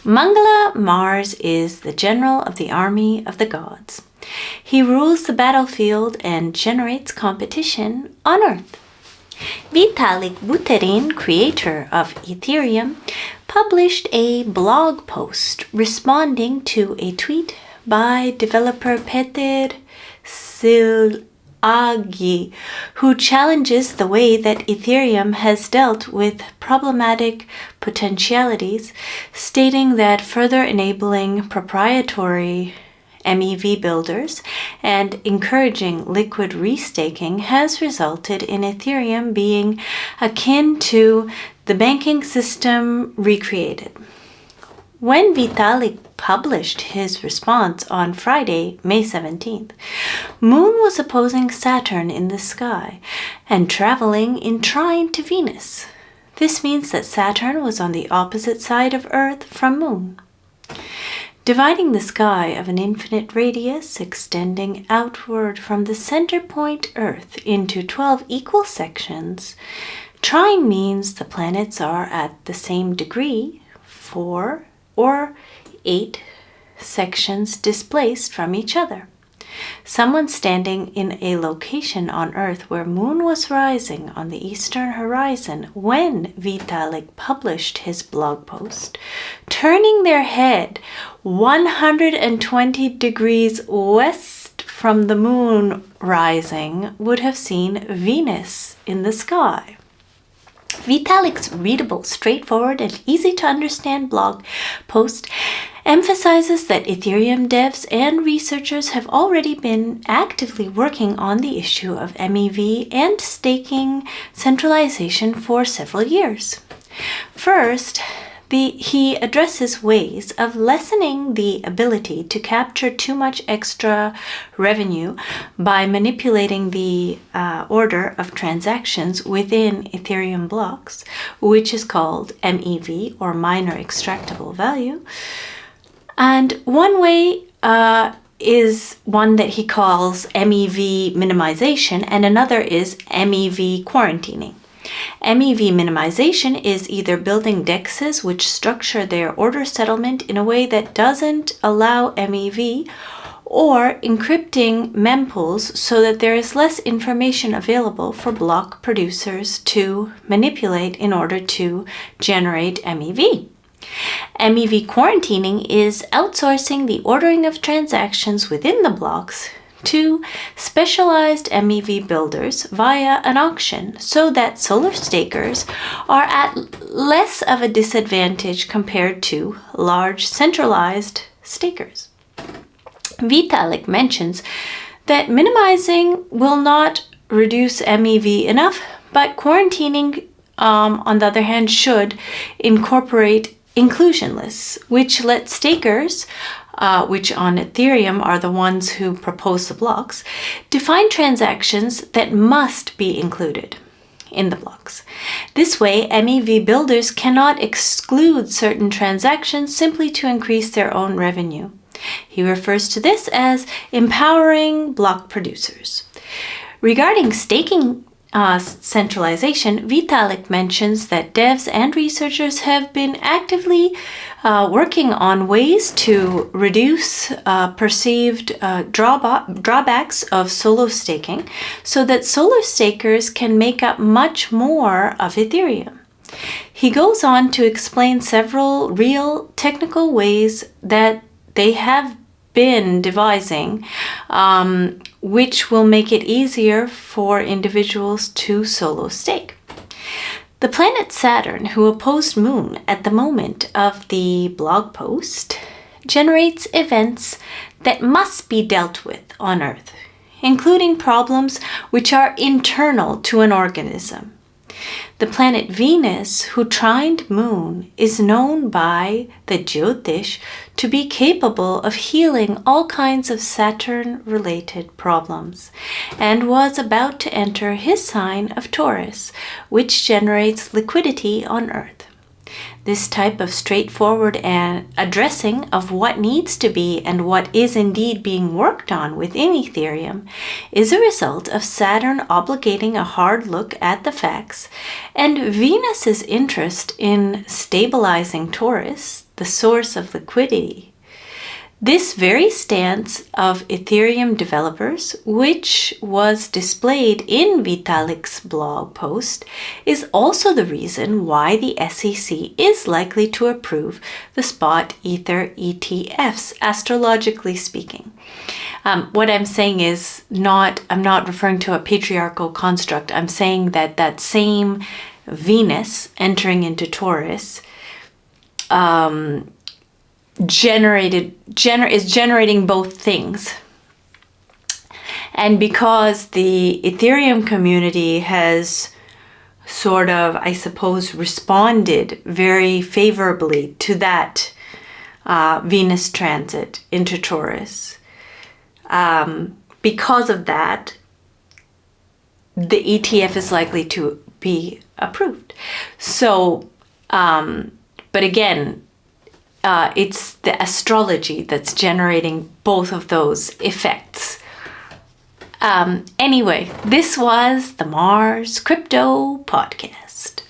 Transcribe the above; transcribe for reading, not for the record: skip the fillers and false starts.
Mangala, Mars is the general of the army of the gods. He rules the battlefield and generates competition on Earth. Vitalik Buterin, creator of Ethereum, published a blog post responding to a tweet by developer Peter Silagi, who challenges the way that Ethereum has dealt with problematic potentialities, stating that further enabling proprietary MEV builders and encouraging liquid restaking has resulted in Ethereum being akin to the banking system recreated. When Vitalik published his response on Friday, May 17th, Moon was opposing Saturn in the sky and traveling in trine to Venus. This means that Saturn was on the opposite side of Earth from Moon. Dividing the sky of an infinite radius extending outward from the center point Earth into 12 equal sections, trine means the planets are at the same degree, 4 or 8 sections displaced from each other. Someone standing in a location on Earth where Moon was rising on the eastern horizon when Vitalik published his blog post, turning their head 120 degrees west from the Moon rising would have seen Venus in the sky. Vitalik's readable, straightforward, and easy-to-understand blog post emphasizes that Ethereum devs and researchers have already been actively working on the issue of MEV and staking centralization for several years. First, he addresses ways of lessening the ability to capture too much extra revenue by manipulating the order of transactions within Ethereum blocks, which is called MEV, or minor extractable value. And one way is one that he calls MEV minimization, and another is MEV quarantining. MEV minimization is either building dexes which structure their order settlement in a way that doesn't allow MEV, or encrypting mempools so that there is less information available for block producers to manipulate in order to generate MEV. MEV quarantining is outsourcing the ordering of transactions within the blocks to specialized MEV builders via an auction, so that solar stakers are at less of a disadvantage compared to large centralized stakers. Vitalik mentions that minimizing will not reduce MEV enough, but quarantining, on the other hand, should incorporate inclusion lists, which let stakers, which on Ethereum are the ones who propose the blocks, define transactions that must be included in the blocks. This way, MEV builders cannot exclude certain transactions simply to increase their own revenue. He refers to this as empowering block producers. Regarding staking centralization, Vitalik mentions that devs and researchers have been actively working on ways to reduce perceived drawbacks of solo staking so that solo stakers can make up much more of Ethereum. He goes on to explain several real technical ways that they have been devising, which will make it easier for individuals to solo stake. The planet Saturn, who opposed Moon at the moment of the blog post, generates events that must be dealt with on Earth, including problems which are internal to an organism. The planet Venus, who trined Moon, is known by the Jyotish to be capable of healing all kinds of Saturn-related problems, and was about to enter his sign of Taurus, which generates liquidity on Earth. This type of straightforward addressing of what needs to be and what is indeed being worked on within Ethereum is a result of Saturn obligating a hard look at the facts and Venus's interest in stabilizing Taurus, the source of liquidity. This very stance of Ethereum developers, which was displayed in Vitalik's blog post, is also the reason why the SEC is likely to approve the spot Ether ETFs, astrologically speaking. What I'm saying is I'm not referring to a patriarchal construct. I'm saying that that same Venus entering into Taurus is generating both things. And because the Ethereum community has sort of, I suppose, responded very favorably to that Venus transit into Taurus, because of that, the ETF is likely to be approved. So, but again, it's the astrology that's generating both of those effects. Anyway, this was the Mars Crypto Podcast.